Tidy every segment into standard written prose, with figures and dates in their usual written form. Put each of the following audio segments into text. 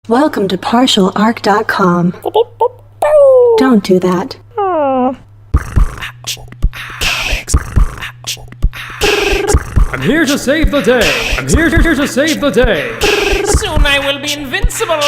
Welcome to partialarc.com. Don't do that. I'm here to save the day. I'm here to save the day. Soon I will be invincible.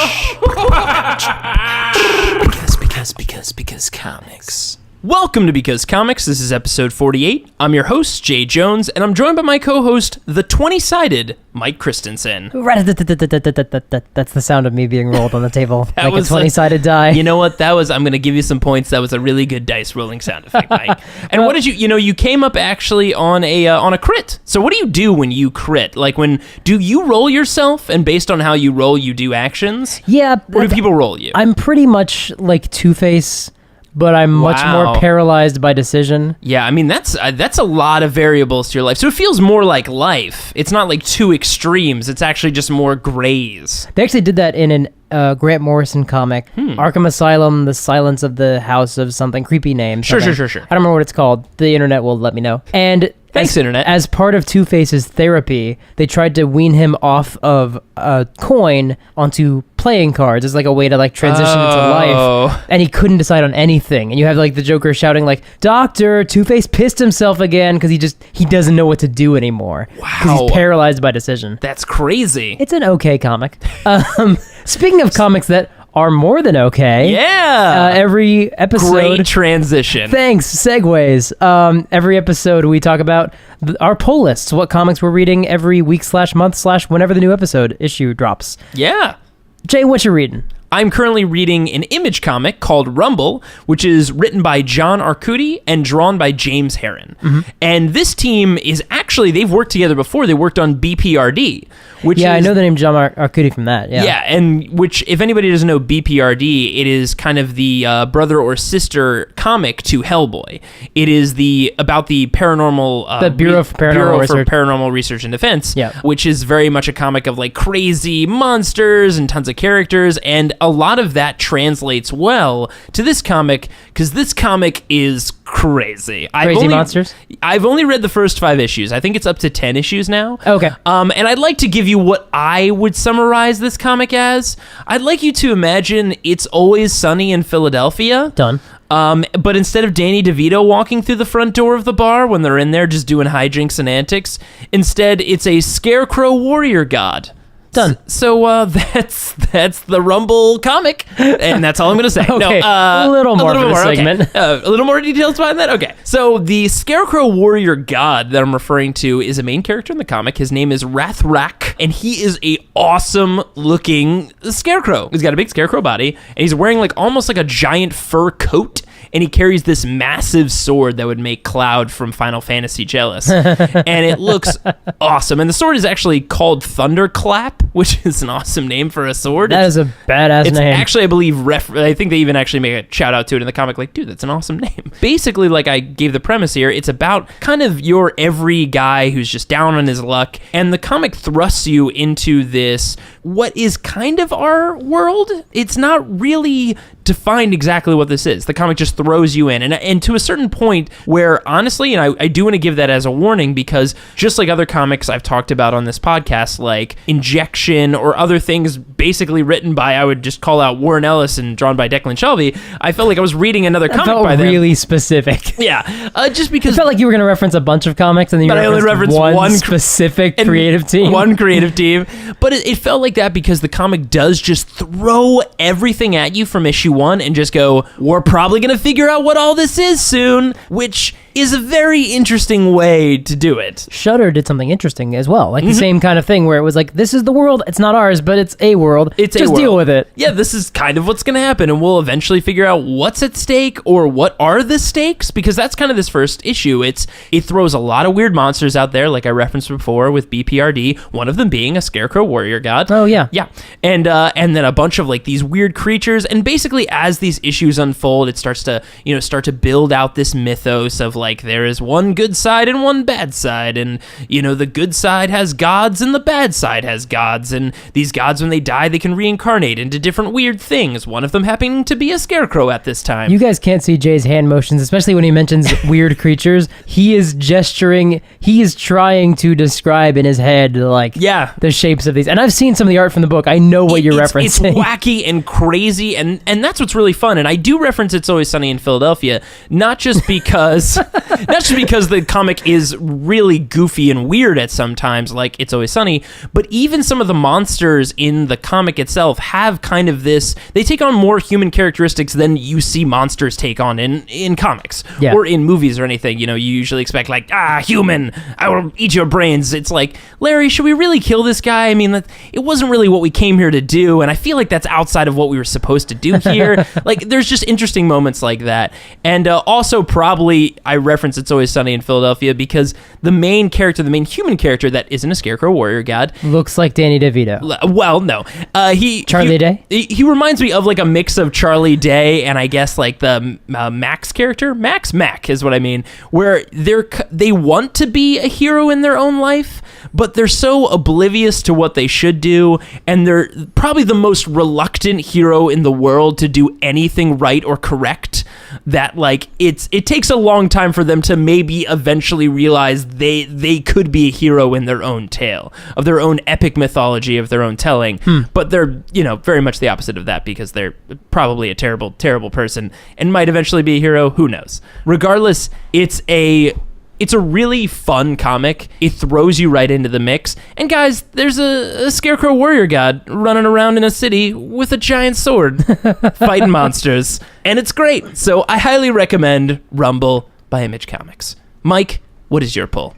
because comics. Welcome to Because Comics. This is episode 48. I'm your host, Jay Jones, and I'm joined by my co-host, the 20-sided Mike Christensen. That's the sound of me being rolled on the table. Like a was 20-sided die. You know what? I'm going to give you some points. That was a really good dice rolling sound effect, Mike. And what did you came up actually on a crit. So what do you do when you crit? Do you roll yourself, and based on how you roll, you do actions? Yeah. Or do people roll you? I'm pretty much like Two-Face, but I'm much more paralyzed by decision. Yeah, I mean, that's a lot of variables to your life. So it feels more like life. It's not like two extremes. It's actually just more grays. They actually did that in an Grant Morrison comic, Arkham Asylum, The Silence of the House of something, creepy name. Sure. I don't remember what it's called. The internet will let me know. And Thanks, internet. As part of Two-Face's therapy, they tried to wean him off of a coin onto playing cards as like a way to like transition into life. And he couldn't decide on anything. And you have like the Joker shouting like, "Doctor, Two-Face pissed himself again," because he doesn't know what to do anymore. Wow. Because he's paralyzed by decision. That's crazy. It's an okay comic. Speaking of comics that are more than okay. Yeah. Every episode. Great transition. Thanks. Segues. Every episode we talk about our pull lists, what comics we're reading every week / month / whenever the new issue drops. Yeah. Jay, what you reading? I'm currently reading an Image comic called Rumble, which is written by John Arcudi and drawn by James Harren. Mm-hmm. And this team is actually, they've worked together before. They worked on BPRD, which I know the name John Arcudi from that. Yeah, and which, if anybody doesn't know BPRD, it is kind of the brother or sister comic to Hellboy. It is about the paranormal... the Bureau for Paranormal Research and Defense, yeah. Which is very much a comic of like crazy monsters and tons of characters, and a lot of that translates well to this comic, because this comic is crazy. Monsters? I've only read the first 5 issues. I think it's up to 10 issues now. Okay. And I'd like to give you what I would summarize this comic as. I'd like you to imagine It's Always Sunny in Philadelphia. Done. But instead of Danny DeVito walking through the front door of the bar when they're in there just doing hijinks and antics, instead it's a scarecrow warrior god. Done. So that's the Rumble comic, and that's all I'm going to say. Okay. No, a little more for the okay. segment. A little more details behind that? Okay. So the Scarecrow Warrior God that I'm referring to is a main character in the comic. His name is Rathrak, and he is a awesome-looking scarecrow. He's got a big scarecrow body, and he's wearing almost like a giant fur coat, and he carries this massive sword that would make Cloud from Final Fantasy jealous. And it looks awesome. And the sword is actually called Thunderclap, which is an awesome name for a sword. That is a badass name. It's actually, I believe, I think they even actually make a shout out to it in the comic, like, dude, that's an awesome name. Basically, like I gave the premise here, it's about kind of your every guy who's just down on his luck. And the comic thrusts you into this, what is kind of our world. It's not really defined exactly what this is. The comic just throws you in, and to a certain point where, honestly, and I do want to give that as a warning, because just like other comics I've talked about on this podcast, like Injection or other things basically written by, I would just call out Warren Ellis and drawn by Declan Shelby, I felt like I was reading another comic by them. Really specific. Yeah, just because... It felt like you were going to reference a bunch of comics, and then you only referenced one specific creative team. One creative team. But it felt like that because the comic does just throw everything at you from issue 1 and just go, we're probably going to figure out what all this is soon, which is a very interesting way to do it. Shudder did something interesting as well, like the same kind of thing where it was like, this is the world, it's not ours, but it's a world. Just deal with it. Yeah, this is kind of what's going to happen, and we'll eventually figure out what's at stake or what are the stakes, because that's kind of this first issue. It throws a lot of weird monsters out there, like I referenced before with BPRD, one of them being a scarecrow warrior god. Oh yeah. Yeah. And then a bunch of like these weird creatures, and basically as these issues unfold, it starts to build out this mythos of like like there is one good side and one bad side, and the good side has gods and the bad side has gods, and these gods, when they die, they can reincarnate into different weird things, one of them happening to be a scarecrow at this time. You guys can't see Jay's hand motions, especially when he mentions weird creatures. He is gesturing, he is trying to describe in his head the shapes of these, and I've seen some of the art from the book. I know what you're referencing. It's wacky and crazy, and that's what's really fun. And I do reference It's Always Sunny in Philadelphia, not just because the comic is really goofy and weird at some times, like It's Always Sunny, but even some of the monsters in the comic itself have kind of this, they take on more human characteristics than you see monsters take on in comics or in movies or anything. You usually expect human, I will eat your brains. It's like, Larry, should we really kill this guy? I mean, it wasn't really what we came here to do, and I feel like that's outside of what we were supposed to do here. There's just interesting moments like that. And also probably I reference It's Always Sunny in Philadelphia because the main human character that isn't a scarecrow warrior god looks like Danny DeVito. Well, no. Charlie Day? He reminds me of a mix of Charlie Day and I guess the Max character. Mac is what I mean, where they want to be a hero in their own life, but they're so oblivious to what they should do, and they're probably the most reluctant hero in the world to do anything right or correct, that it takes a long time for them to maybe eventually realize they could be a hero in their own tale, of their own epic mythology, of their own telling. But they're very much the opposite of that, because they're probably a terrible person and might eventually be a hero. Who knows? Regardless, it's a really fun comic. It throws you right into the mix. And guys, there's a scarecrow warrior god running around in a city with a giant sword fighting monsters. And it's great. So I highly recommend Rumble by Image Comics. Mike, what is your pull?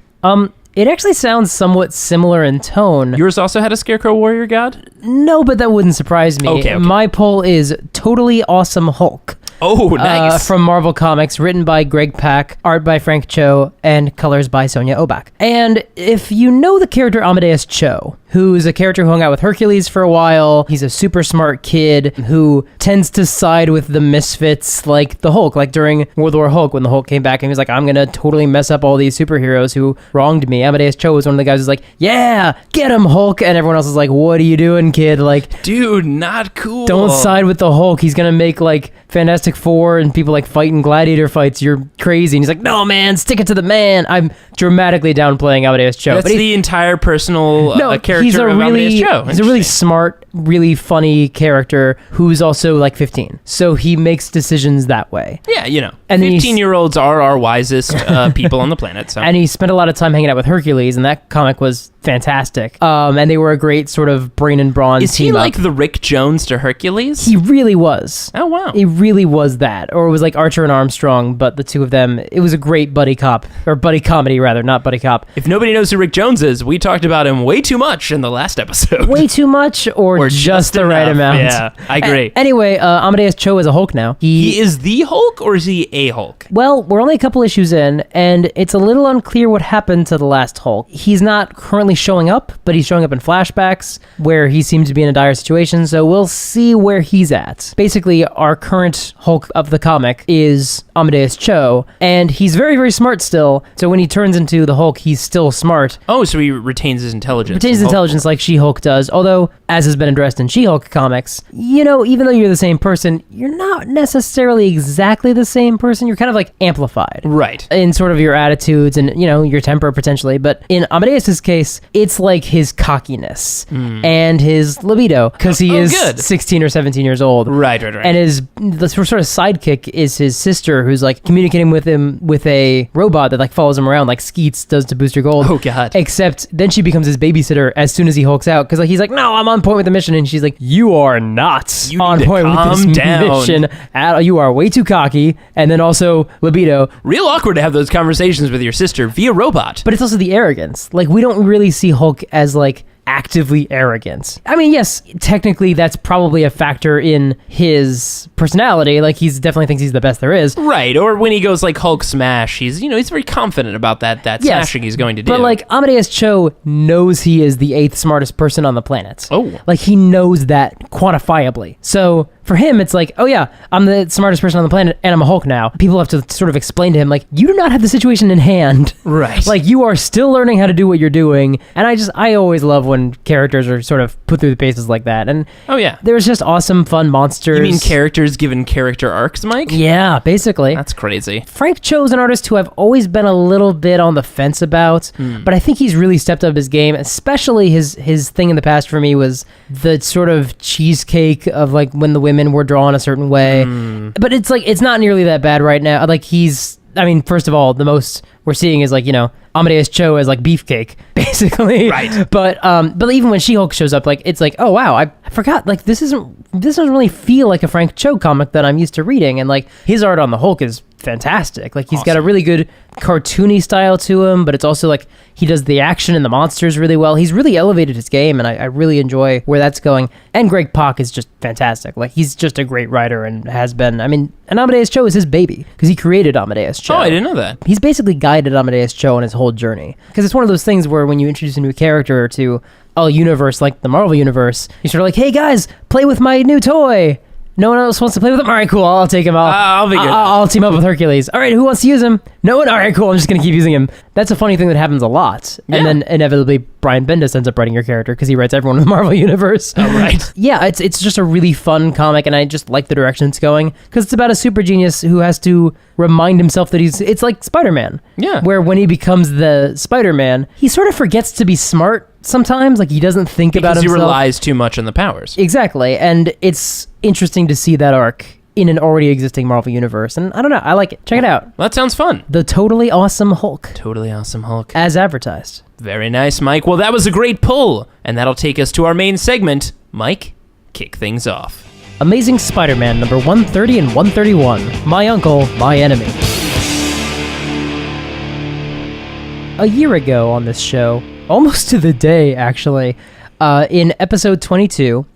It actually sounds somewhat similar in tone. Yours also had a scarecrow warrior god? No, but that wouldn't surprise me. Okay. My pull is Totally Awesome Hulk. Oh, nice. From Marvel Comics, written by Greg Pak, art by Frank Cho, and colors by Sonia Oback. And if you know the character Amadeus Cho, who's a character who hung out with Hercules for a while, he's a super smart kid who tends to side with the misfits like the Hulk, like during World War Hulk when the Hulk came back and he was like, I'm gonna totally mess up all these superheroes who wronged me. Amadeus Cho was one of the guys who's like, yeah, get him, Hulk. And everyone else is like, what are you doing, kid? Dude, not cool. Don't side with the Hulk. He's gonna make Fantastic Four and people fighting gladiator fights. You're crazy. And he's like, no, man, stick it to the man. I'm dramatically downplaying Amadeus Cho. That's the entire personal character he's of Amadeus Cho. He's a really smart, really funny character who's also 15. So he makes decisions that way. Yeah, And 15-year-olds are our wisest people on the planet. So. And he spent a lot of time hanging out with Hercules, and that comic was fantastic. And they were a great sort of brain and brawn Is he team like up. the Rick Jones to Hercules? He really was. Oh, wow. He really was that. Or it was like Archer and Armstrong, but the two of them, it was a great buddy cop, or buddy comedy rather, not buddy cop. If nobody knows who Rick Jones is, we talked about him way too much in the last episode. Way too much or just the right amount. Yeah, I agree. Anyway, Amadeus Cho is a Hulk now. He is the Hulk, or is he a Hulk? Well, we're only a couple issues in, and it's a little unclear what happened to the last Hulk. He's not currently showing up, but he's showing up in flashbacks where he seems to be in a dire situation, so we'll see where he's at. Basically, our current Hulk of the comic is Amadeus Cho, and he's very, very smart still, so when he turns into the Hulk, he's still smart. Oh, so he retains his intelligence. Retains his intelligence like She-Hulk does, although, as has been addressed in She-Hulk comics, even though you're the same person, you're not necessarily exactly the same person. You're kind of amplified. Right. In sort of your attitudes and, your temper potentially. But in Amadeus's case, it's his cockiness and his libido, because he is good. 16 or 17 years old. Right. And the sort of sidekick is his sister, who's communicating with him with a robot that follows him around like Skeets does to Booster Gold. Oh, God. Except then she becomes his babysitter as soon as he hulks out, because he's like, no, I'm on point with the mission, and she's like, you are not on point with this mission. You are way too cocky, and then also libido. Real awkward to have those conversations with your sister via robot. But it's also the arrogance. We don't really see Hulk as actively arrogant. I mean, yes, technically that's probably a factor in his personality. Like, he's definitely thinks he's the best there is. Right, or when he goes like Hulk smash, he's very confident about that smashing he's going to do. But like Amadeus Cho knows he is the 8th smartest person on the planet. Oh. Like, he knows that quantifiably. So for him, it's like, oh yeah, I'm the smartest person on the planet and I'm a Hulk now. People have to sort of explain to him, like, you do not have the situation in hand. Right. Like, you are still learning how to do what you're doing. And I always love when characters are sort of put through the paces like that. And oh yeah, there's just awesome, fun monsters. You mean characters given character arcs, Mike? Yeah, basically. That's crazy. Frank Cho's an artist who I've always been a little bit on the fence about, but I think he's really stepped up his game. Especially his thing in the past for me was the sort of cheesecake of like when the women were drawn a certain way. But it's like, it's not nearly that bad right now. Like, first of all, the most we're seeing is like, Amadeus Cho as like beefcake, basically. Right. But even when She-Hulk shows up, like, it's like, oh wow, I forgot, like, this doesn't really feel like a Frank Cho comic that I'm used to reading. And like, his art on the Hulk is fantastic. Like, he's got a really good cartoony style to him, but it's also like he does the action and the monsters really well. He's really elevated his game, and I really enjoy where that's going. And Greg Pak is just fantastic. Like, he's just a great writer and has been. I mean, and Amadeus Cho is his baby because he created Amadeus Cho. Oh, I didn't know that. He's basically guided Amadeus Cho on his whole journey, because it's one of those things where when you introduce a new character to a universe like the Marvel universe, you're sort of like, hey guys, play with my new toy. No one else wants to play with him? All right, cool. I'll take him. I'll be good. I'll team up with Hercules. All right, who wants to use him? No one? All right, cool. I'm just going to keep using him. That's a funny thing that happens a lot. Yeah. And then inevitably Brian Bendis ends up writing your character because he writes everyone in the Marvel Universe. Oh, right. Yeah, it's just a really fun comic, and I just like the direction it's going, because it's about a super genius who has to remind himself that it's like Spider-Man. Yeah. Where when he becomes the Spider-Man, he sort of forgets to be smart sometimes. Like, he doesn't think about Because he himself. relies too much on the powers. Exactly, and it's interesting to see that arc in an already existing Marvel universe, and I don't know, I like it. Check it out. That sounds fun. The Totally Awesome Hulk, Totally Awesome Hulk. as advertised. Very nice, Mike. Well, that was a great pull, and that'll take us to our main segment. Mike, kick things off. Amazing Spider-Man number 130 and 131. My Uncle, My Enemy. A year ago on this show, almost to the day actually, in episode 22,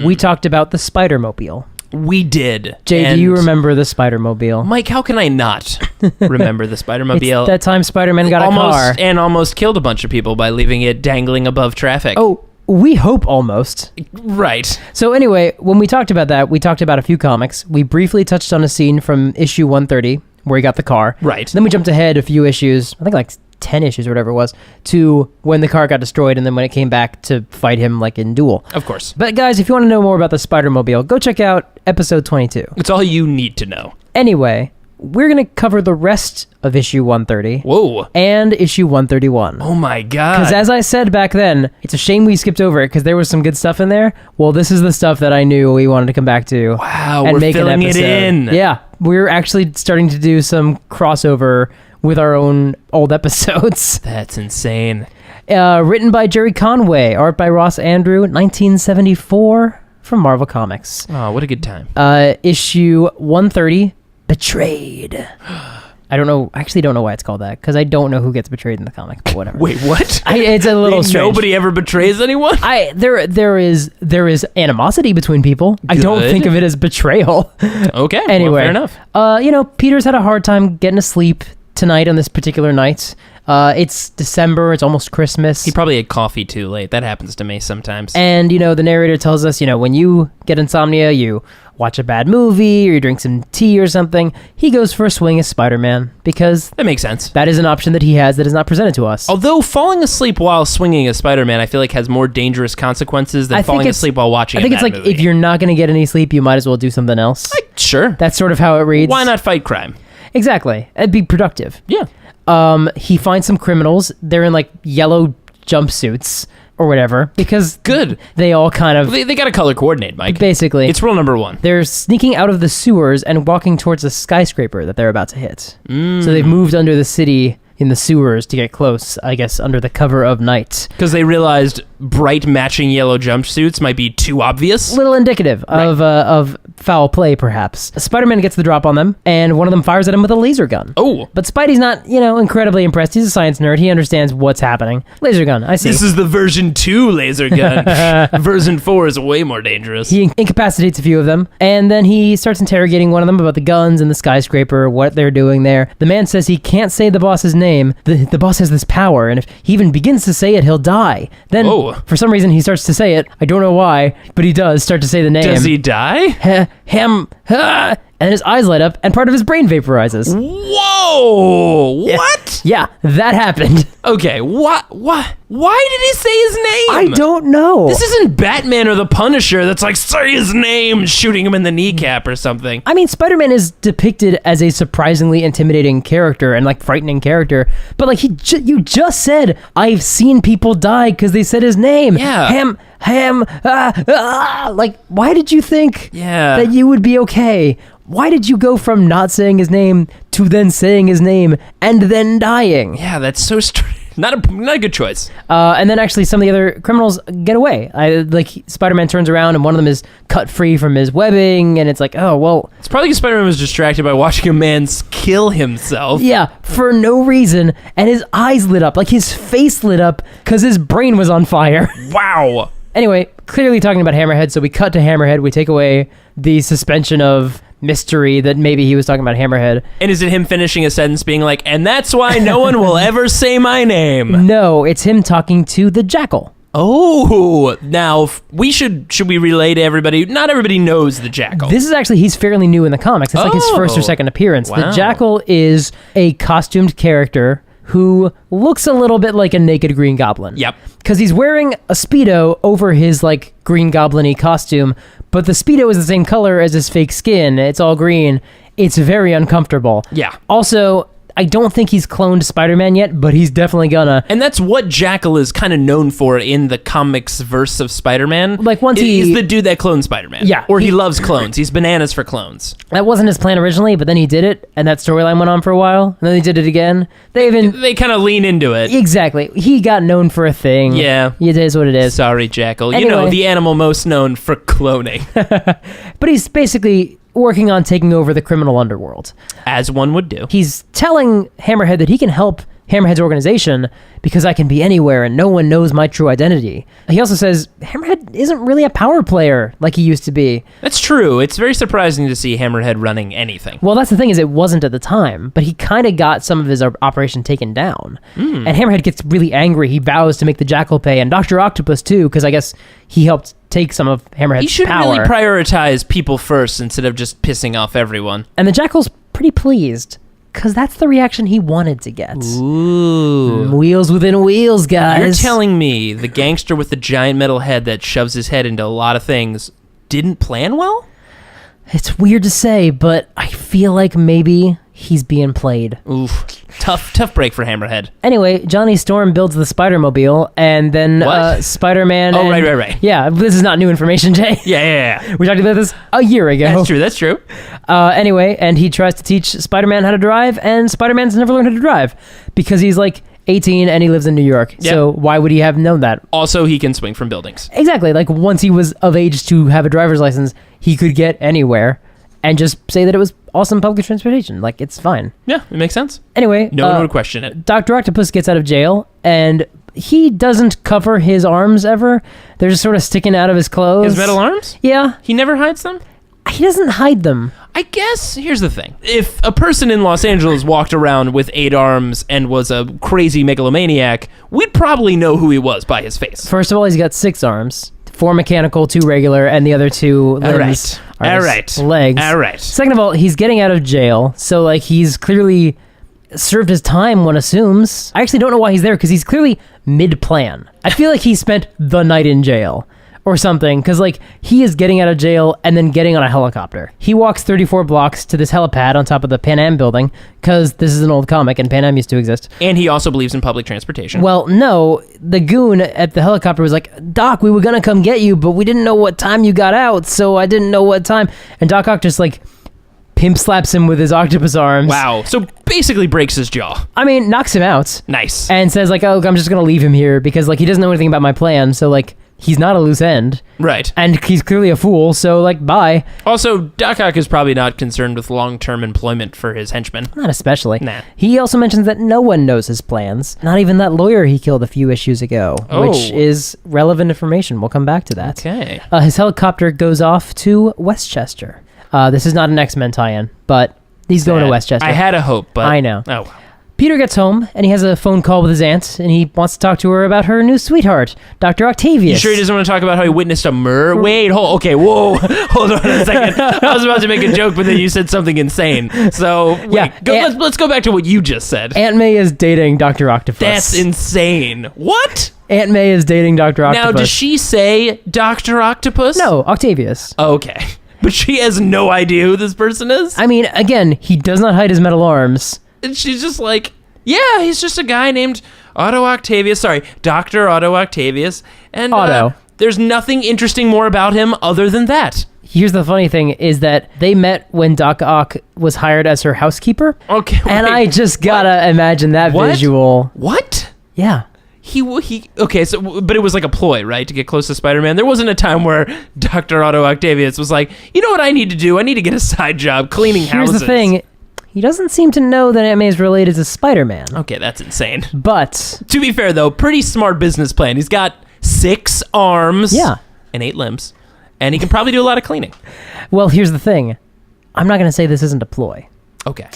we talked about the Spider-Mobile. We did. Jay, do you remember the Spider-Mobile? Mike, how can I not remember the Spider-Mobile? It's that time Spider-Man got a car. Almost killed a bunch of people by leaving it dangling above traffic. Oh, we hope almost. Right. So anyway, when we talked about that, we talked about a few comics. We briefly touched on a scene from issue 130 where he got the car. Right. Then we jumped ahead a few issues, I think like 10 issues or whatever it was, to when the car got destroyed and then when it came back to fight him like in Duel. Of course. But guys, if you want to know more about the Spider-Mobile, go check out episode 22. It's all you need to know. Anyway, we're going to cover the rest of issue 130. Whoa. And issue 131. Oh my God. Because as I said back then, it's a shame we skipped over it because there was some good stuff in there. Well, this is the stuff that I knew we wanted to come back to. Wow, and we're make filling an it episode. in. Yeah, we're actually starting to do some crossover with our own old episodes. That's insane. Written by Gerry Conway, art by Ross Andru, 1974 from Marvel Comics. Oh, what a good time. Issue 130, Betrayed. I actually don't know why it's called that, because I don't know who gets betrayed in the comic, but whatever. Wait, what? It's a little strange. Nobody ever betrays anyone? There is animosity between people. I don't Good. think of it as betrayal. Okay, Anyway, well, fair enough. Peter's had a hard time getting to sleep tonight on this particular night. It's December. It's almost Christmas. He probably had coffee too late. That happens to me sometimes. And, the narrator tells us, when you get insomnia, you watch a bad movie or you drink some tea or something. He goes for a swing as Spider-Man because That makes sense. that is an option that he has that is not presented to us. Although falling asleep while swinging as Spider-Man, I feel like has more dangerous consequences than falling asleep while watching I think a it's bad like movie. if you're not going to get any sleep, you might as well do something else. Sure. That's sort of how it reads. Why not fight crime? Exactly. It'd be productive. Yeah. He finds some criminals. They're in like yellow jumpsuits or whatever because Good. they all kind of They got to color coordinate, Mike. basically It's rule number 1. they're sneaking out of the sewers and walking towards a skyscraper that they're about to hit. So they've moved under the city in the sewers to get close, I guess, under the cover of night. Because they realized bright matching yellow jumpsuits might be too obvious. Little indicative of foul play, perhaps. Spider-Man gets the drop on them, and one of them fires at him with a laser gun. Oh. But Spidey's not, incredibly impressed. He's a science nerd. He understands what's happening. Laser gun, I see. This is the version 2 laser gun. Version 4 is way more dangerous. He incapacitates a few of them, and then he starts interrogating one of them about the guns and the skyscraper, what they're doing there. The man says he can't say the boss's name. The boss has this power, and if he even begins to say it, he'll die. Then, for some reason, he starts to say it. I don't know why, but he does start to say the name. Does he die? And his eyes light up, and part of his brain vaporizes. Whoa! What? Yeah, that happened. Okay, what? Why did he say his name? I don't know. This isn't Batman or the Punisher that's like, say his name, shooting him in the kneecap or something. I mean, Spider-Man is depicted as a surprisingly intimidating character and, frightening character. But, you just said, I've seen people die because they said his name. Yeah. Why did you think that you would be okay? Why did you go from not saying his name to then saying his name and then dying? Yeah, that's so strange. Not a good choice. And then actually some of the other criminals get away. Spider-Man turns around and one of them is cut free from his webbing, and it's like, oh, well. It's probably because Spider-Man was distracted by watching a man kill himself. Yeah, for no reason. And his eyes lit up, his face lit up because his brain was on fire. Wow. Anyway, clearly talking about Hammerhead, so we cut to Hammerhead. We take away the suspension of mystery that maybe he was talking about Hammerhead. And is it him finishing a sentence being like, and that's why no one will ever say my name? No, it's him talking to the Jackal. Oh, now should we relay to everybody? Not everybody knows the Jackal. This is actually, he's fairly new in the comics. It's his first or second appearance. Wow. The Jackal is a costumed character who looks a little bit like a naked Green Goblin. Yep. Because he's wearing a Speedo over his, Green Goblin-y costume, but the Speedo is the same color as his fake skin. It's all green. It's very uncomfortable. Yeah. Also, I don't think he's cloned Spider-Man yet, but he's definitely gonna. And that's what Jackal is kind of known for in the comics verse of Spider-Man. Once he's the dude that cloned Spider-Man. Yeah. Or he loves clones. He's bananas for clones. That wasn't his plan originally, but then he did it, and that storyline went on for a while, and then he did it again. They kind of lean into it. Exactly. He got known for a thing. Yeah. It is what it is. Sorry, Jackal. Anyway. The animal most known for cloning. But he's basically working on taking over the criminal underworld. As one would do. He's telling Hammerhead that he can help Hammerhead's organization because I can be anywhere and no one knows my true identity. He also says Hammerhead isn't really a power player like he used to be. That's true. It's very surprising to see Hammerhead running anything. Well, that's the thing, is it wasn't at the time, but he kind of got some of his operation taken down. And Hammerhead gets really angry. He vows to make the Jackal pay, and Dr. Octopus too, because I guess he helped take some of Hammerhead's He should power. really prioritize people first instead of just pissing off everyone. And the Jackal's pretty pleased, because that's the reaction he wanted to get. Ooh. Wheels within wheels, guys. You're telling me the gangster with the giant metal head that shoves his head into a lot of things didn't plan well? It's weird to say, but I feel like maybe he's being played. Oof. Tough break for Hammerhead. Anyway, Johnny Storm builds the Spider-Mobile, and then Spider-Man... Oh, right. Yeah, this is not new information, Jay. Yeah. We talked about this a year ago. That's true. Anyway, and he tries to teach Spider-Man how to drive, and Spider-Man's never learned how to drive, because he's 18 and he lives in New York. Yep. So why would he have known that? Also, he can swing from buildings. Exactly. Once he was of age to have a driver's license, he could get anywhere and just say that it was awesome public transportation. It's fine. Yeah, it makes sense. Anyway. No one would question it. Dr. Octopus gets out of jail, and he doesn't cover his arms ever. They're just sort of sticking out of his clothes. His metal arms? Yeah. He never hides them? He doesn't hide them. I guess, here's the thing. If a person in Los Angeles walked around with 8 arms and was a crazy megalomaniac, we'd probably know who he was by his face. First of all, he's got 6 arms. 4 mechanical, 2 regular, and the other 2 limbs are his legs. All right. Second of all, he's getting out of jail, so he's clearly served his time, one assumes. I actually don't know why he's there, because he's clearly mid-plan. I feel like he spent the night in jail or something, because he is getting out of jail and then getting on a helicopter. He walks 34 blocks to this helipad on top of the Pan Am building, because this is an old comic and Pan Am used to exist. And he also believes in public transportation. Well, no, the goon at the helicopter was like, Doc, we were gonna come get you, but we didn't know what time you got out, so I didn't know what time. And Doc Ock just pimp slaps him with his octopus arms. Wow. So basically breaks his jaw. I mean, knocks him out. Nice. And says, like, oh, I'm just going to leave him here because, like, he doesn't know anything about my plan. So, like, he's not a loose end. Right. And he's clearly a fool. So, like, bye. Also, Doc Ock is probably not concerned with long-term employment for his henchmen. Not especially. Nah. He also mentions that no one knows his plans. Not even that lawyer he killed a few issues ago, which is relevant information. We'll come back to that. Okay. His helicopter goes off to Westchester. This is not an X-Men tie-in, but he's going to Westchester. I had a hope, but... I know. Oh, wow. Peter gets home, and he has a phone call with his aunt, and he wants to talk to her about her new sweetheart, Dr. Octavius. You sure he doesn't want to talk about how he witnessed a murder? Wait, okay, whoa. Hold on a second. I was about to make a joke, but then you said something insane. So, wait, let's go back to what you just said. Aunt May is dating Dr. Octopus. That's insane. What? Aunt May is dating Dr. Octopus. Now, does she say Dr. Octopus? No, Octavius. Okay. But she has no idea who this person is? I mean, again, he does not hide his metal arms. And she's just like, yeah, he's just a guy named Otto Octavius. Sorry, Dr. Otto Octavius. And Otto. There's nothing interesting more about him other than that. Here's the funny thing is that they met when Doc Ock was hired as her housekeeper. Okay. And I just gotta imagine that visual. What? Yeah. Okay, so, but it was like a ploy, right, to get close to Spider-Man. There wasn't a time where Dr. Otto Octavius was like, you know what I need to do? I need to get a side job cleaning houses. Here's the thing. He doesn't seem to know that Aunt May is related to Spider-Man. Okay, that's insane. But... to be fair, though, pretty smart business plan. He's got 6 arms and 8 limbs, and he can probably do a lot of cleaning. Well, here's the thing. I'm not going to say this isn't a ploy. Okay.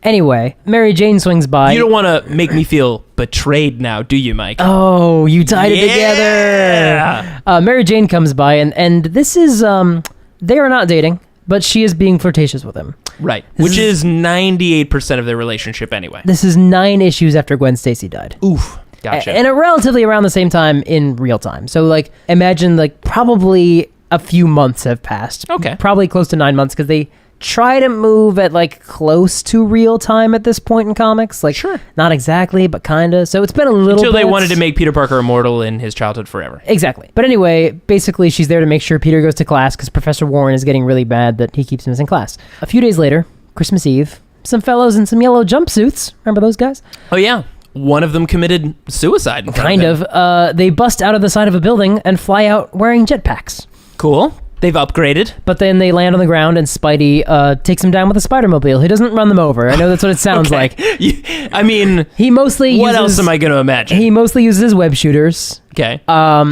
Anyway, Mary Jane swings by. You don't want to make me feel betrayed now, do you, Mike? Oh, you tied it together. Mary Jane comes by, and this is, they are not dating, but she is being flirtatious with him. Right, which is 98% of their relationship anyway. This is 9 issues after Gwen Stacy died. Oof, gotcha. And relatively around the same time in real time. So, like, imagine, like, probably a few months have passed. Okay. Probably close to 9 months, because they try to move at, like, close to real time at this point in comics. Like, sure. Not exactly, but kind of. So it's been a little Until bit. they wanted to make Peter Parker immortal in his childhood forever. Exactly. But anyway, basically, she's there to make sure Peter goes to class because Professor Warren is getting really mad that he keeps missing class. A few days later, Christmas Eve, some fellows in some yellow jumpsuits. Remember those guys? Oh, yeah. One of them committed suicide. Kind of. They bust out of the side of a building and fly out wearing jetpacks. Cool. They've upgraded. But then they land on the ground and Spidey takes them down with a Spider-Mobile. He doesn't run them over. I know that's what it sounds like. I mean, he mostly what else am I going to imagine? He mostly uses his web shooters. Okay.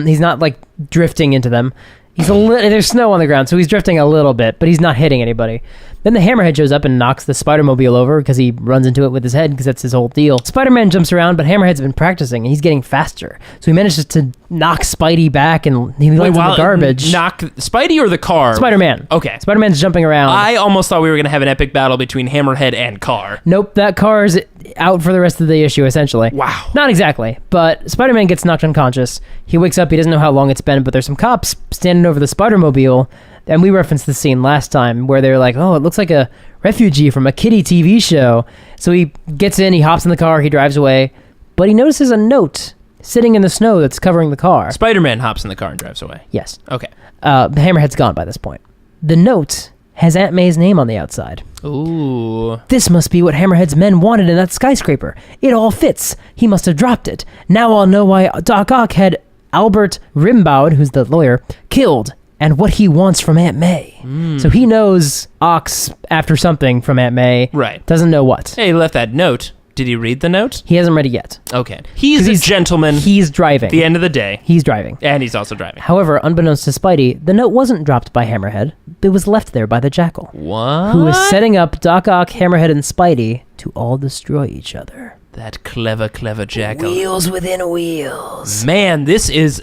He's not, like, drifting into them. There's snow on the ground, so he's drifting a little bit, but he's not hitting anybody. Then the Hammerhead shows up and knocks the Spider-Mobile over because he runs into it with his head because that's his whole deal. Spider-Man jumps around, but Hammerhead's been practicing and he's getting faster. So he manages to knock Spidey back and he lands in the garbage. Knock Spidey or the car? Spider-Man. Okay. Spider-Man's jumping around. I almost thought we were going to have an epic battle between Hammerhead and car. Nope, that car's out for the rest of the issue, essentially. Wow. Not exactly, but Spider-Man gets knocked unconscious. He wakes up, he doesn't know how long it's been, but there's some cops standing over the Spider-Mobile. And we referenced the scene last time where they're like, oh, it looks like a refugee from a kiddie TV show. So he gets in, he hops in the car, he drives away, but he notices a note sitting in the snow that's covering the car. Spider-Man hops in the car and drives away. Yes. Okay. The Hammerhead's gone by this point. The note has Aunt May's name on the outside. Ooh. This must be what Hammerhead's men wanted in that skyscraper. It all fits. He must have dropped it. Now I'll know why Doc Ock had Albert Rimbaud, who's the lawyer, killed, and what he wants from Aunt May. So he knows Ock's after something from Aunt May. Right. Doesn't know what. Hey, he left that note. Did he read the note? He hasn't read it yet. Okay. He's a gentleman. He's driving. At the end of the day. He's driving. And he's also driving. However, unbeknownst to Spidey, the note wasn't dropped by Hammerhead. It was left there by the Jackal. What? Who is setting up Doc Ock, Hammerhead, and Spidey to all destroy each other. That clever Jackal. Wheels within wheels. Man, this is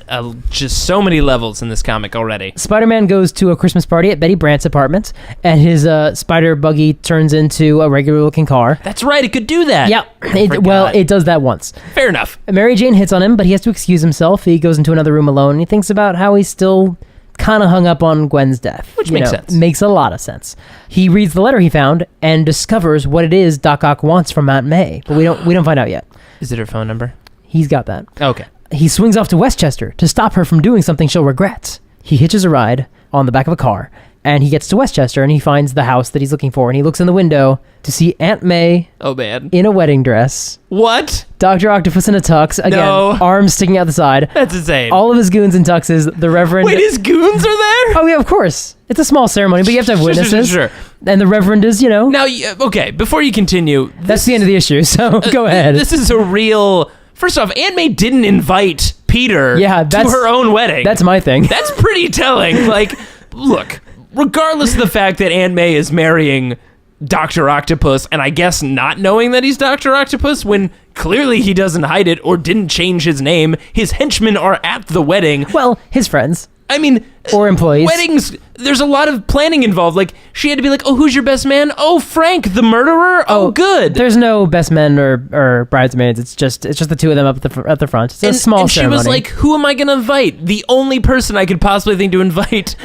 just so many levels in this comic already. Spider-Man goes to a Christmas party at Betty Brant's apartment, and his spider buggy turns into a regular-looking car. That's right, it could do that. Yeah, it does that once. Fair enough. Mary Jane hits on him, but he has to excuse himself. He goes into another room alone, and he thinks about how he's still kind of hung up on Gwen's death. Which makes sense. Makes a lot of sense. He reads the letter he found and discovers what it is Doc Ock wants from Aunt May, but we don't find out yet. Is it her phone number? He's got that. Okay. He swings off to Westchester to stop her from doing something she'll regret. He hitches a ride on the back of a car, and he gets to Westchester and he finds the house that he's looking for, and he looks in the window to see Aunt May Oh, man. in a wedding dress, What? Dr. Octopus in a tux, again, No. arms sticking out the side, That's insane. all of his goons in tuxes, the Reverend... Wait, his goons are there? Oh, yeah, of course. It's a small ceremony, but you have to have witnesses. Sure. And the Reverend is, Now, okay, before you continue... that's the end of the issue, so go ahead. This is a real... First off, Aunt May didn't invite Peter to her own wedding. That's my thing. That's pretty telling. Like, look, regardless of the fact that Aunt May is marrying Dr. Octopus, and I guess not knowing that he's Dr. Octopus, when clearly he doesn't hide it or didn't change his name, his henchmen are at the wedding. Well, his friends. I mean... Or employees. Weddings, there's a lot of planning involved. Like, she had to be like, oh, who's your best man? Oh, Frank, the murderer? Oh, good. There's no best men or bridesmaids. It's just the two of them up at the front. It's a small and ceremony. she was like, who am I going to invite? The only person I could possibly think to invite...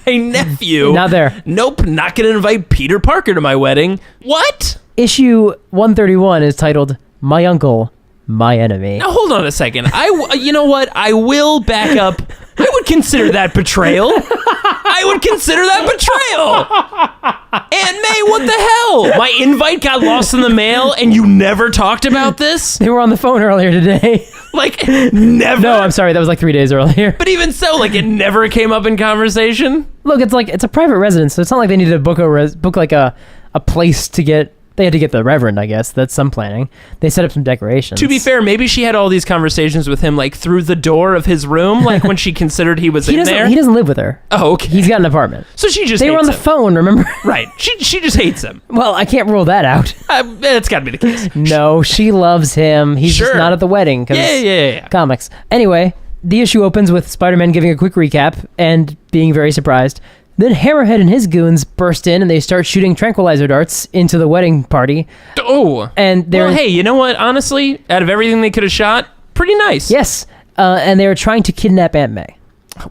my nephew. Not there. Nope, not going to invite Peter Parker to my wedding. What? Issue 131 is titled "My Uncle, My Enemy." Now hold on a second. You know what? I will back up. I would consider that betrayal. I would consider that betrayal. Aunt May, what the hell? My invite got lost in the mail and you never talked about this? They were on the phone earlier today. Like, never? No, I'm sorry. That was like 3 days earlier. But even so, like, it never came up in conversation? Look, it's a private residence, so it's not like they need to book like a place to get... They had to get the Reverend, I guess. That's some planning. They set up some decorations. To be fair, maybe she had all these conversations with him, like, through the door of his room, like, when she considered he was in there. He doesn't live with her. Oh, okay. He's got an apartment. So she just They were on the him. phone, remember? Right. She just hates him. Well, I can't rule that out. That's got to be the case. No, she loves him. He's just Sure. not at the wedding. 'Cause Yeah. comics. Anyway, the issue opens with Spider-Man giving a quick recap and being very surprised. Then Hammerhead and his goons burst in and they start shooting tranquilizer darts into the wedding party. Oh. And they're... Well, hey, you know what? Honestly, out of everything they could have shot, pretty nice. Yes. And they were trying to kidnap Aunt May.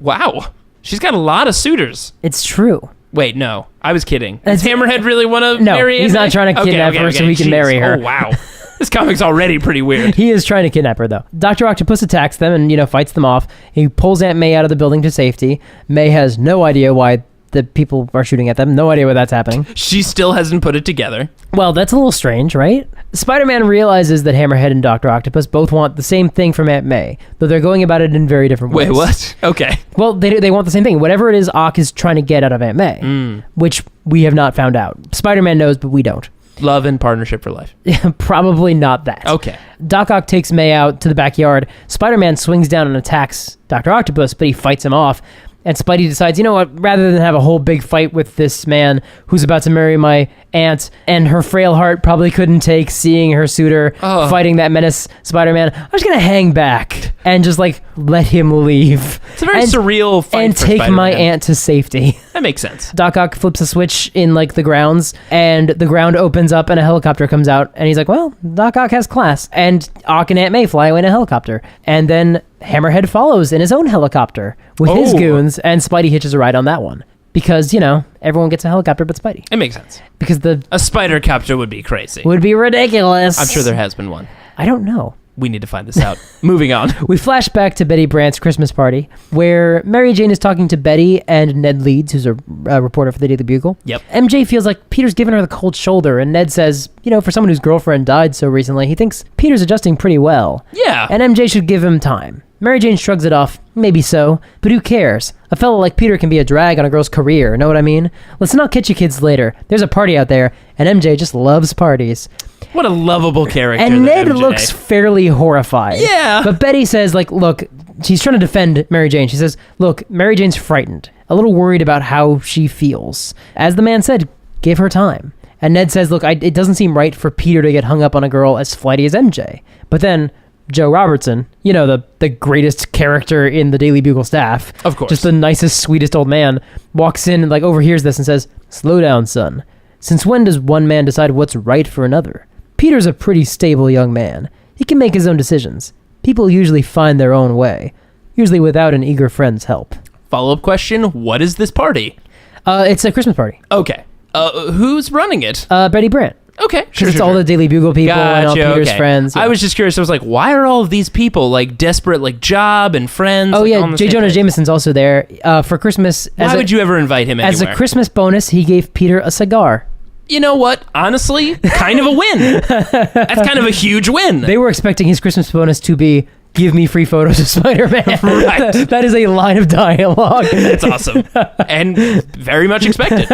Wow. She's got a lot of suitors. It's true. Wait, no. I was kidding. That's- Does Hammerhead really want to No, marry he's Aunt not May? trying to kidnap her so he can Jeez. marry her. Oh, wow. This comic's already pretty weird. He is trying to kidnap her, though. Dr. Octopus attacks them and, fights them off. He pulls Aunt May out of the building to safety. May has no idea why the people are shooting at them. No idea why that's happening. She still hasn't put it together. Well, that's a little strange, right? Spider-Man realizes that Hammerhead and Dr. Octopus both want the same thing from Aunt May, though they're going about it in very different ways. Wait, what? Okay. Well, they want the same thing. Whatever it is Ock is trying to get out of Aunt May, which we have not found out. Spider-Man knows, but we don't. Love and partnership for life. Probably not that. Okay. Doc Ock takes May out to the backyard. Spider-Man swings down and attacks Dr. Octopus, but he fights him off. And Spidey decides, you know what, rather than have a whole big fight with this man who's about to marry my aunt, and her frail heart probably couldn't take seeing her suitor fighting that menace Spider-Man, I'm just going to hang back and just, let him leave. It's a very surreal fight and for take Spider-Man. my aunt to safety. That makes sense. Doc Ock flips a switch in, the grounds, and the ground opens up and a helicopter comes out, and he's like, well, Doc Ock has class. And Ock and Aunt May fly away in a helicopter. And then Hammerhead follows in his own helicopter with his goons, and Spidey hitches a ride on that one. Because, everyone gets a helicopter but Spidey. It makes sense. Because A spider copter would be crazy. would be ridiculous. I'm sure there has been one. I don't know. We need to find this out. Moving on. We flash back to Betty Brant's Christmas party, where Mary Jane is talking to Betty and Ned Leeds, who's a reporter for the Daily Bugle. Yep. MJ feels like Peter's giving her the cold shoulder, and Ned says, for someone whose girlfriend died so recently, he thinks Peter's adjusting pretty well. Yeah. And MJ should give him time. Mary Jane shrugs it off. Maybe so, but who cares? A fellow like Peter can be a drag on a girl's career, know what I mean? Listen, I'll catch you kids later. There's a party out there, and MJ just loves parties. What a lovable character. And that Ned MJ. looks fairly horrified. Yeah. But Betty says, look, she's trying to defend Mary Jane. She says, look, Mary Jane's frightened, a little worried about how she feels. As the man said, give her time. And Ned says, look, it doesn't seem right for Peter to get hung up on a girl as flighty as MJ. But then Joe Robertson, the greatest character in the Daily Bugle staff. Of course. Just the nicest, sweetest old man, walks in and overhears this and says, slow down, son. Since when does one man decide what's right for another? Peter's a pretty stable young man. He can make his own decisions. People usually find their own way, usually without an eager friend's help. Follow-up question, what is this party? It's a Christmas party. Okay. Who's running it? Betty Brant. Okay, Because sure, it's sure, all sure. the Daily Bugle people and all Gotcha, Peter's okay. friends. I was just curious. I was like, why are all of these people like desperate, like job and friends? Oh like, yeah, on the J. same Jonah place? Jameson's also there for Christmas. Why would you ever invite him As anywhere? a Christmas bonus, he gave Peter a cigar. You know what? Honestly, kind of a win. That's kind of a huge win. They were expecting his Christmas bonus to be, give me free photos of Spider-Man. Right. That is a line of dialogue. It's awesome. And very much expected.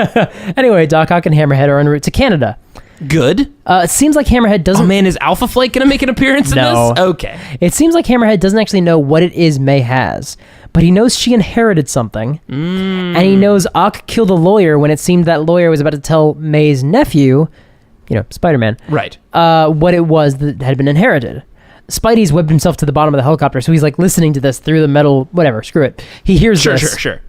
Anyway, Doc Ock and Hammerhead are en route to Canada. Good. It seems like Hammerhead Oh doesn't... man, is Alpha Flight going to make an appearance in No. this? Okay. It seems like Hammerhead doesn't actually know what it is May has, but he knows she inherited something, and he knows Ock killed a lawyer when it seemed that lawyer was about to tell May's nephew, Spider-Man, Right. what it was that had been inherited. Spidey's webbed himself to the bottom of the helicopter, so he's like listening to this through the metal, whatever, screw it. He hears this Sure.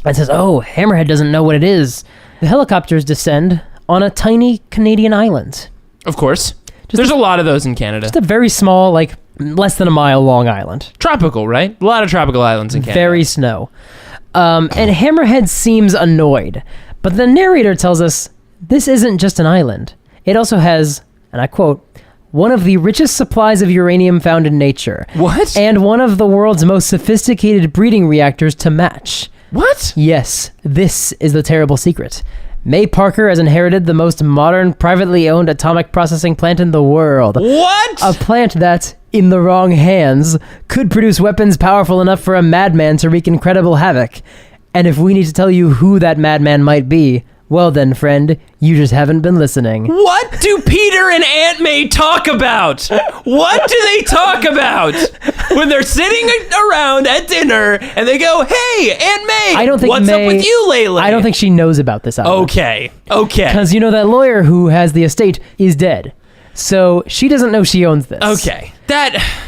and says, oh, Hammerhead doesn't know what it is. The helicopters descend on a tiny Canadian island. Of course. There's a lot of those in Canada. Just a very small, like less than a mile long island. Tropical, right? A lot of tropical islands in Canada. Very snow. And Hammerhead seems annoyed. But the narrator tells us this isn't just an island. It also has, and I quote, one of the richest supplies of uranium found in nature. What? And one of the world's most sophisticated breeding reactors to match. What? Yes, this is the terrible secret. May Parker has inherited the most modern, privately owned atomic processing plant in the world. What? A plant that, in the wrong hands, could produce weapons powerful enough for a madman to wreak incredible havoc. And if we need to tell you who that madman might be, well then, friend, you just haven't been listening. What do Peter and Aunt May talk about? What do they talk about? When they're sitting around at dinner and they go, hey, Aunt May, I don't think what's May, up with you lately? I don't think she knows about this island. Okay. Because that lawyer who has the estate is dead. So she doesn't know she owns this. Okay.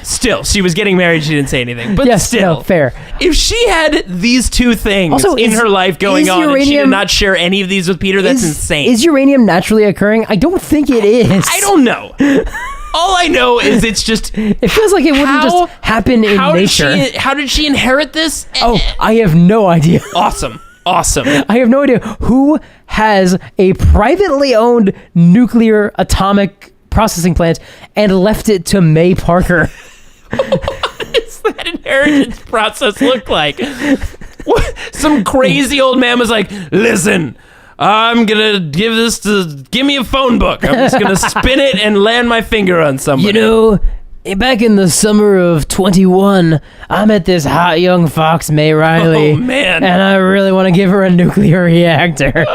Still, she was getting married, she didn't say anything. But Yes, still. no, fair. If she had these two things Also, in her life going is on and she did uranium- not share any of these with Peter, that's insane. Is uranium naturally occurring? I don't think it is. I don't know. All I know is it's just... It feels like it wouldn't just happen in nature. How did she inherit this? Oh, I have no idea. Awesome. I have no idea who has a privately owned nuclear atomic processing plant and left it to May Parker. What does that inheritance process look like? Some crazy old man was like, listen, I'm gonna give me a phone book. I'm just gonna spin it and land my finger on somebody. Back in the summer of 21, I met this hot young fox, May Riley. Oh, man. And I really want to give her a nuclear reactor.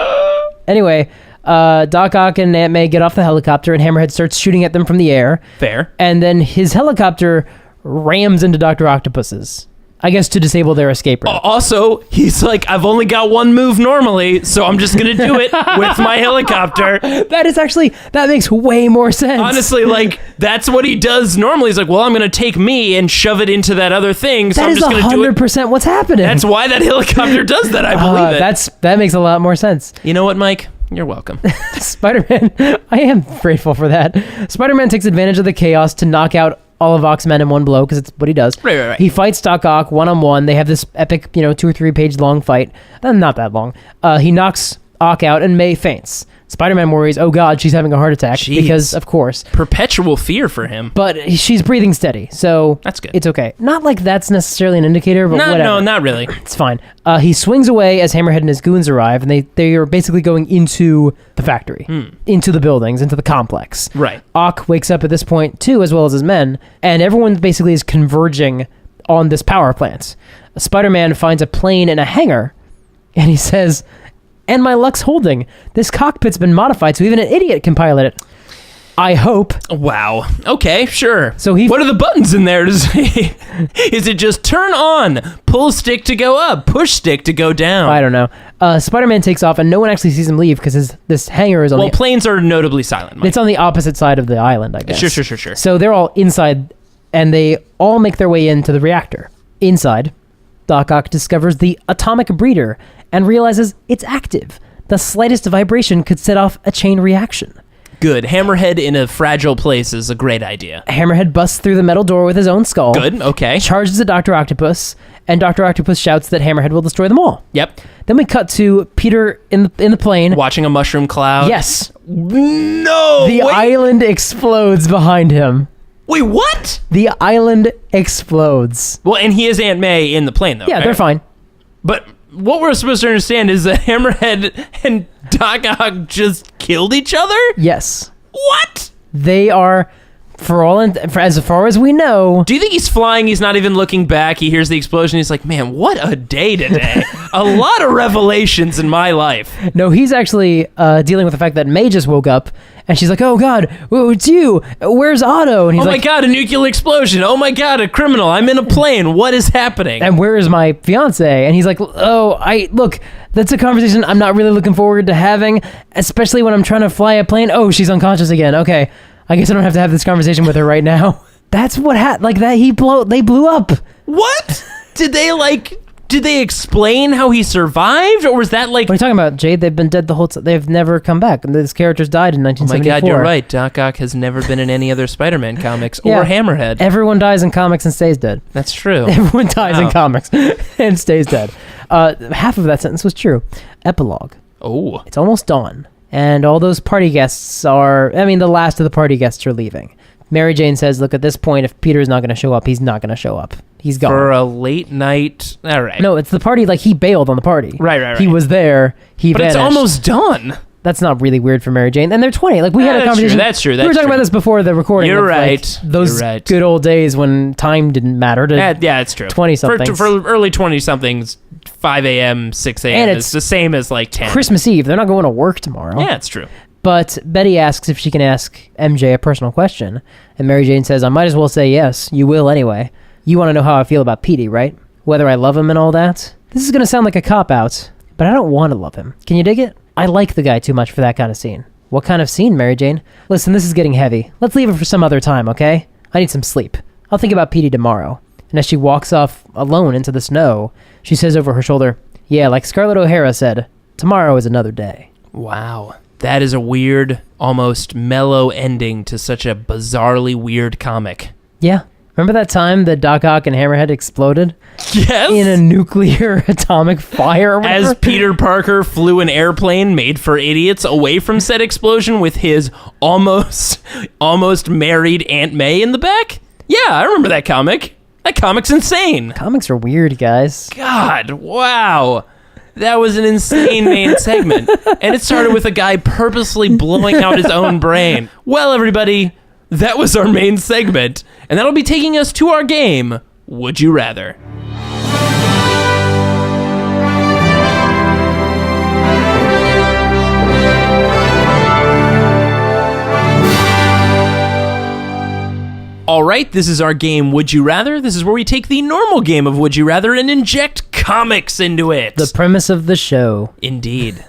Anyway, Doc Ock and Aunt May get off the helicopter and Hammerhead starts shooting at them from the air. Fair. And then his helicopter rams into Dr. Octopus's. I guess to disable their escape route. Also, he's like, I've only got one move normally, so I'm just gonna do it with my helicopter. That makes way more sense. Honestly, like, that's what he does normally. He's like, well, I'm gonna take me and shove it into that other thing, so I'm just gonna do it. 100% what's happening. That's why that helicopter does that, I believe it. That makes a lot more sense. You know what, Mike? You're welcome. Spider-Man, I am grateful for that. Spider-Man takes advantage of the chaos to knock out all of Ock's men in one blow, because it's what he does. Right. He fights Doc Ock one-on-one. They have this epic, 2 or 3 page long fight. Not that long. He knocks Ock out, and May faints. Spider-Man worries, oh god, she's having a heart attack. Jeez. Because, of course. Perpetual fear for him. But she's breathing steady, so... That's good. It's okay. Not like that's necessarily an indicator, but whatever. No, not really. It's fine. He swings away as Hammerhead and his goons arrive, and they are basically going into the factory, into the buildings, into the complex. Right. Ock wakes up at this point, too, as well as his men, and everyone basically is converging on this power plant. Spider-Man finds a plane in a hangar, and he says, and my luck's holding. This cockpit's been modified so even an idiot can pilot it. I hope. Wow. Okay, sure. So what are the buttons in there to say? Is it just turn on, pull stick to go up, push stick to go down? I don't know. Spider-Man takes off and no one actually sees him leave because this hangar is on planes are notably silent, Mike. It's on the opposite side of the island, I guess. Sure. So they're all inside and they all make their way into the reactor. Inside, Doc Ock discovers the atomic breeder and realizes it's active. The slightest vibration could set off a chain reaction. Good. Hammerhead in a fragile place is a great idea. Hammerhead busts through the metal door with his own skull. Good, okay. Charges at Dr. Octopus, and Dr. Octopus shouts that Hammerhead will destroy them all. Yep. Then we cut to Peter in the plane. Watching a mushroom cloud. Yes. No! The island explodes behind him. Wait, what? The island explodes. Well, and he is Aunt May in the plane, though. Yeah, right? they're fine. But what we're supposed to understand is that Hammerhead and Doc Ock just killed each other? Yes. What? They are, as far as we know... Do you think he's flying? He's not even looking back. He hears the explosion. He's like, man, what a day today. A lot of revelations in my life. No, he's actually dealing with the fact that May just woke up, and she's like, oh, God, it's you. Where's Otto? And he's Oh my like, God, a nuclear explosion. Oh my God, a criminal. I'm in a plane. What is happening? and where is my fiance? And he's like, look, that's a conversation I'm not really looking forward to having, especially when I'm trying to fly a plane. Oh, she's unconscious again. Okay, I guess I don't have to have this conversation with her right now. That's what happened. Like that, they blew up. What? Did they explain how he survived? Or was that like... What are you talking about, Jade? They've been dead the whole time. They've never come back. And this character's died in Oh my 1974. God, you're right. Doc Ock has never been in any other Spider-Man comics Yeah. or Hammerhead. Everyone dies in comics and stays dead. That's true. Everyone dies in Wow. comics and stays dead. Half of that sentence was true. Epilogue. Oh. It's almost dawn. And all those party guests the last of the party guests are leaving. Mary Jane says, look, at this point, if Peter's not going to show up, he's not going to show up. He's gone. For a late night... All right. No, it's the party, like, he bailed on the party. Right. He was there, he But vanished. it's almost done. That's not really weird for Mary Jane. And they're 20. Like, we had a conversation. That's true. We were talking about this before the recording. You're of, like, right. those You're right. good old days when time didn't matter to... Yeah, it's true. 20-somethings. For early 20-somethings, 5 a.m., 6 a.m. And is it's the same as like 10. Christmas Eve. They're not going to work tomorrow. Yeah, it's true. But Betty asks if she can ask MJ a personal question. And Mary Jane says, I might as well say yes. You will anyway. You want to know how I feel about Petey, right? Whether I love him and all that? This is going to sound like a cop-out, but I don't want to love him. Can you dig it? I like the guy too much for that kind of scene. What kind of scene, Mary Jane? Listen, this is getting heavy. Let's leave it for some other time, okay? I need some sleep. I'll think about Petey tomorrow. And as she walks off alone into the snow, she says over her shoulder, yeah, like Scarlett O'Hara said, tomorrow is another day. Wow. That is a weird, almost mellow ending to such a bizarrely weird comic. Yeah. Remember that time that Doc Ock and Hammerhead exploded? Yes! In a nuclear atomic fire or whatever? As Peter Parker flew an airplane made for idiots away from said explosion with his almost married Aunt May in the back? Yeah, I remember that comic. That comic's insane. Comics are weird, guys. God, wow. That was an insane main segment. And it started with a guy purposely blowing out his own brain. Well, everybody, that was our main segment. And that'll be taking us to our game, Would You Rather? All right, this is our game, Would You Rather? This is where we take the normal game of Would You Rather and inject comics into it. The premise of the show. Indeed.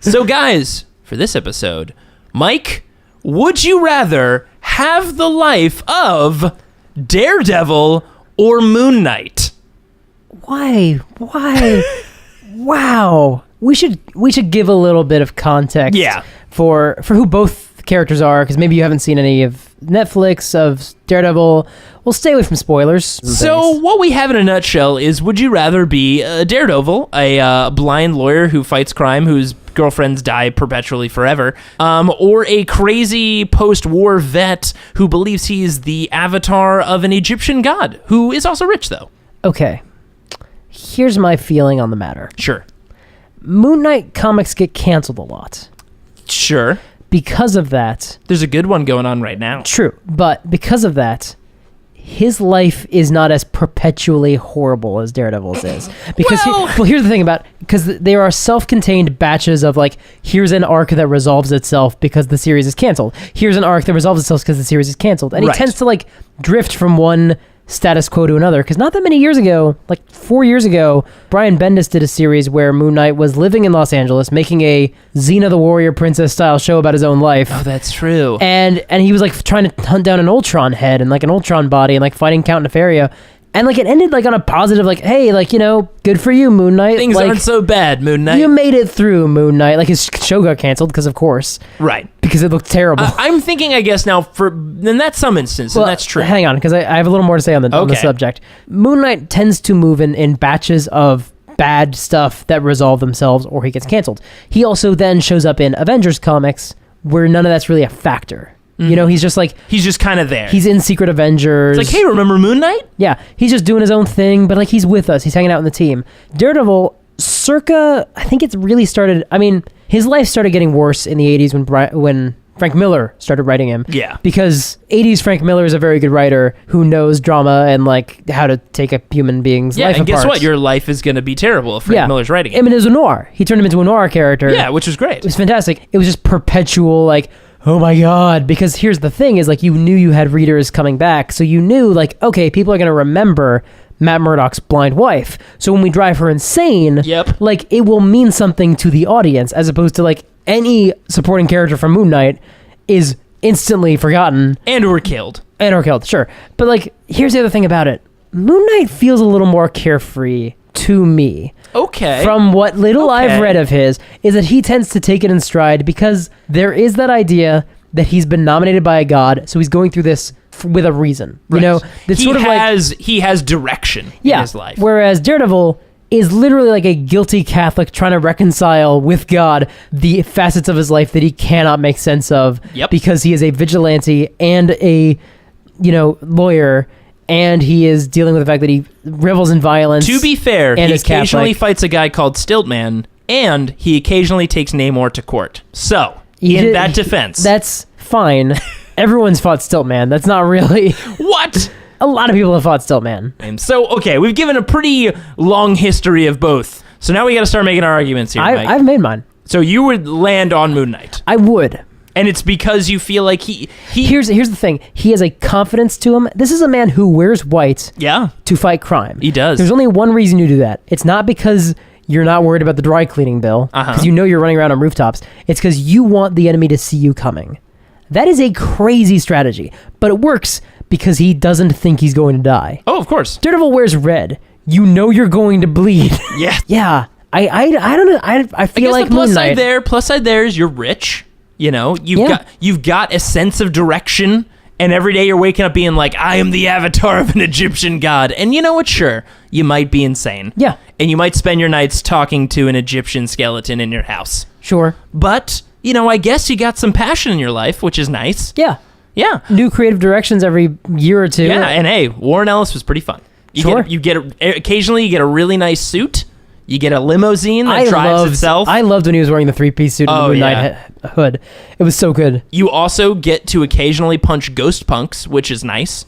So, guys, for this episode, Mike, would you rather have the life of Daredevil or Moon Knight? Why? Wow. We should give a little bit of context. Yeah. For who both characters are, because maybe you haven't seen any of Netflix of Daredevil. We'll stay away from spoilers. So what we have in a nutshell is, would you rather be Daredevil, a blind lawyer who fights crime, whose girlfriends die perpetually forever, or a crazy post-war vet who believes he's the avatar of an Egyptian god, who is also rich, though? Okay. Here's my feeling on the matter. Sure. Moon Knight comics get canceled a lot. Sure. Because of that... There's a good one going on right now. True. But because of that... his life is not as perpetually horrible as Daredevil's is. Because here's the thing about, because there are self-contained batches of like, here's an arc that resolves itself because the series is canceled. Here's an arc that resolves itself because the series is canceled. And he tends to like drift from one status quo to another. Because not that many years ago, like 4 years ago, Brian Bendis did a series where Moon Knight was living in Los Angeles, making a Xena the Warrior Princess style show about his own life. Oh, that's true. And he was like trying to hunt down an Ultron head and like an Ultron body and like fighting Count Nefaria. And like it ended like on a positive, like, hey, like, you know, good for you, Moon Knight. Things like, aren't so bad, Moon Knight. you made it through, Moon Knight. Like his show got canceled because of course. Right. Because it looked terrible. I'm thinking, I guess, now, in that's some instance, and that's true. Hang on, because I have a little more to say on the subject. Moon Knight tends to move in batches of bad stuff that resolve themselves, or he gets canceled. He also then shows up in Avengers comics where none of that's really a factor. You know, he's just kind of there. He's in Secret Avengers. It's like, hey, remember Moon Knight? Yeah, he's just doing his own thing, but like he's with us. He's hanging out in the team. Daredevil, circa, I think it's really started. I mean, his life started getting worse in the 80s when Frank Miller started writing him. Yeah. Because 80s Frank Miller is a very good writer who knows drama and like how to take a human being's life apart. And guess what? Your life is going to be terrible if Frank Miller's writing it. I mean, it was a noir. He turned him into a noir character. Yeah, which was great. It was fantastic. It was just perpetual, like, oh my God. Because here's the thing is, like, you knew you had readers coming back. So you knew, like, okay, people are going to remember Matt Murdock's blind wife. So when we drive her insane, like, it will mean something to the audience, as opposed to, like, any supporting character from Moon Knight is instantly forgotten. And or killed. Sure. But, like, here's the other thing about it. Moon Knight feels a little more carefree to me. Okay. From what little I've read of his, is that he tends to take it in stride because there is that idea that he's been nominated by a god, so he's going through this with a reason. You know, it's he has direction in his life. Whereas Daredevil is literally like a guilty Catholic trying to reconcile with God the facets of his life that he cannot make sense of because he is a vigilante and a, lawyer, and he is dealing with the fact that he revels in violence. To be fair, he occasionally fights a guy called Stiltman, and he occasionally takes Namor to court. So, that defense. That's fine. Everyone's fought Stiltman. That's not really... What? A lot of people have fought Stiltman. So, okay, we've given a pretty long history of both. So now we got to start making our arguments here, Mike. I've made mine. So you would land on Moon Knight. I would. And it's because you feel like he... Here's the thing. He has a confidence to him. This is a man who wears white to fight crime. He does. There's only one reason you do that. It's not because you're not worried about the dry cleaning bill, because you're running around on rooftops. It's because you want the enemy to see you coming. That is a crazy strategy, but it works because he doesn't think he's going to die. Oh, of course. Daredevil wears red. You know you're going to bleed. Yeah. Yeah. I don't know. I feel like the Moon Knight. plus side there is you're rich. You've got a sense of direction, and every day you're waking up being like, I am the avatar of an Egyptian god. And you know what? Sure, you might be insane. Yeah. And you might spend your nights talking to an Egyptian skeleton in your house. Sure. But, I guess you got some passion in your life, which is nice. Yeah. Yeah. New creative directions every year or two. Yeah, and hey, Warren Ellis was pretty fun. Occasionally you get a really nice suit. You get a limousine that drives itself. I loved when he was wearing the three-piece suit and the Moon Knight hood. It was so good. You also get to occasionally punch ghost punks, which is nice.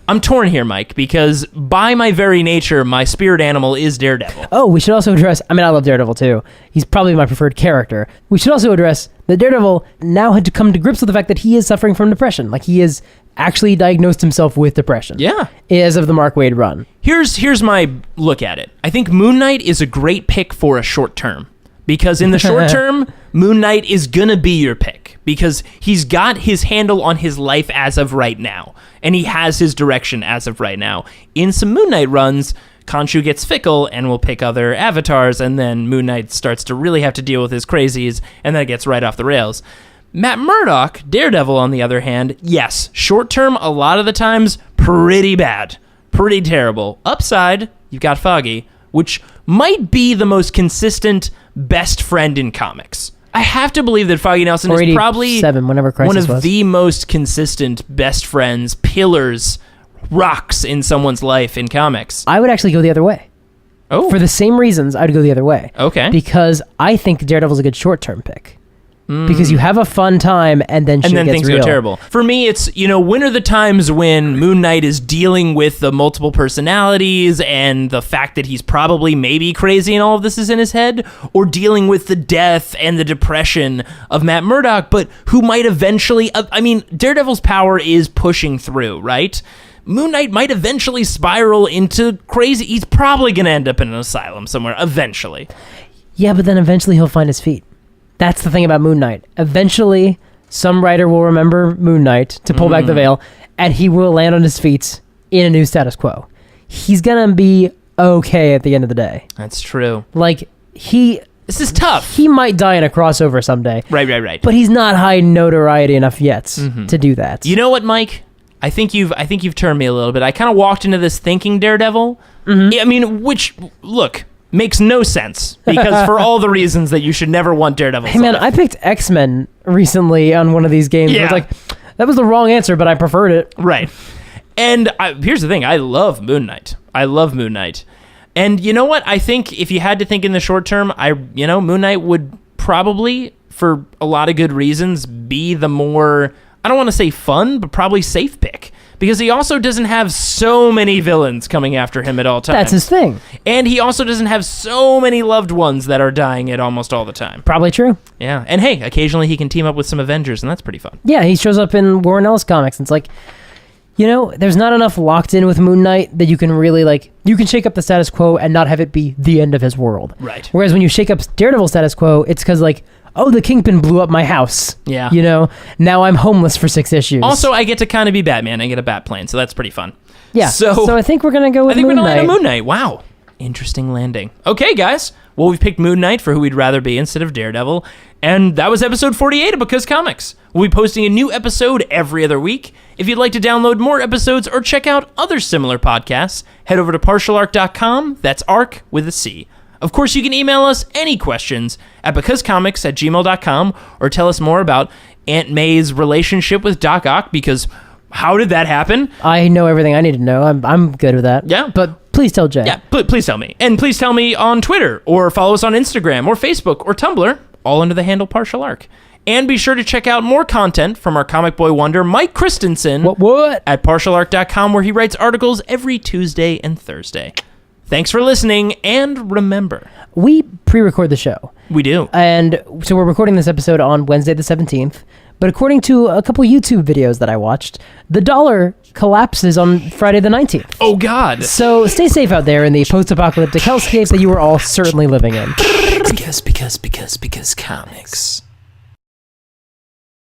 I'm torn here, Mike, because by my very nature, my spirit animal is Daredevil. Oh, we should also address... I mean, I love Daredevil, too. He's probably my preferred character. We should also address that Daredevil now had to come to grips with the fact that he is suffering from depression. Like, he is actually diagnosed himself with depression. Yeah. As of the Mark Waid run. Here's my look at it. I think Moon Knight is a great pick for a short term. Because in the short term, Moon Knight is going to be your pick. Because he's got his handle on his life as of right now. And he has his direction as of right now. In some Moon Knight runs, Khonshu gets fickle and will pick other avatars. And then Moon Knight starts to really have to deal with his crazies. And then it gets right off the rails. Matt Murdock, Daredevil, on the other hand, yes, short term, a lot of the times, pretty bad. Pretty terrible. Upside, you've got Foggy, which might be the most consistent best friend in comics. I have to believe that Foggy Nelson is probably one of the most consistent best friends, pillars, rocks in someone's life in comics. I would actually go the other way. Oh. For the same reasons, I'd go the other way. Okay. Because I think Daredevil's a good short-term pick. Because you have a fun time and then things go terrible. For me, it's, when are the times when Moon Knight is dealing with the multiple personalities and the fact that he's probably maybe crazy and all of this is in his head, or dealing with the death and the depression of Matt Murdock, but who might eventually, Daredevil's power is pushing through, right? Moon Knight might eventually spiral into crazy. He's probably going to end up in an asylum somewhere eventually. Yeah, but then eventually he'll find his feet. That's the thing about Moon Knight. Eventually, some writer will remember Moon Knight to pull back the veil, and he will land on his feet in a new status quo. He's going to be okay at the end of the day. That's true. Like, This is tough. He might die in a crossover someday. Right. But he's not high notoriety enough yet to do that. You know what, Mike? I think you've turned me a little bit. I kind of walked into this thinking Daredevil. Mm-hmm. I mean, which, look, makes no sense because for all the reasons that you should never want Daredevil. Hey man, I picked X-Men recently on one of these games. Yeah. It's like, that was the wrong answer, but I preferred it. Right. And here's the thing. I love Moon Knight. And you know what? I think if you had to think in the short term, Moon Knight would probably, for a lot of good reasons, be the more, I don't want to say fun, but probably safe pick. Because he also doesn't have so many villains coming after him at all times. That's his thing. And he also doesn't have so many loved ones that are dying at almost all the time. Probably true. Yeah. And hey, occasionally he can team up with some Avengers, and that's pretty fun. Yeah, he shows up in Warren Ellis comics, and it's like, there's not enough locked in with Moon Knight that you can really, you can shake up the status quo and not have it be the end of his world. Right. Whereas when you shake up Daredevil status quo, it's because, oh, the Kingpin blew up my house. Yeah. Now I'm homeless for 6 issues. Also, I get to kind of be Batman. I get a bat plane, so that's pretty fun. Yeah. So I think we're going to go with Moon Knight. I think we're going to land on Moon Knight. Wow. Interesting landing. Okay, guys. Well, we've picked Moon Knight for who we'd rather be instead of Daredevil. And that was episode 48 of Because Comics. We'll be posting a new episode every other week. If you'd like to download more episodes or check out other similar podcasts, head over to partialarc.com. That's ARC with a C. Of course, you can email us any questions at becausecomics@gmail.com or tell us more about Aunt May's relationship with Doc Ock, because how did that happen? I know everything I need to know. I'm good with that. Yeah. But please tell Jay. Yeah, please tell me. And please tell me on Twitter, or follow us on Instagram or Facebook or Tumblr, all under the handle Partial Arc. And be sure to check out more content from our comic boy wonder, Mike Christensen, What? at partialarc.com, where he writes articles every Tuesday and Thursday. Thanks for listening, and remember, we pre-record the show. We do. And so we're recording this episode on Wednesday the 17th, but according to a couple YouTube videos that I watched, the dollar collapses on Friday the 19th. Oh, God. So stay safe out there in the post-apocalyptic hellscape that you are all certainly living in. Because comics.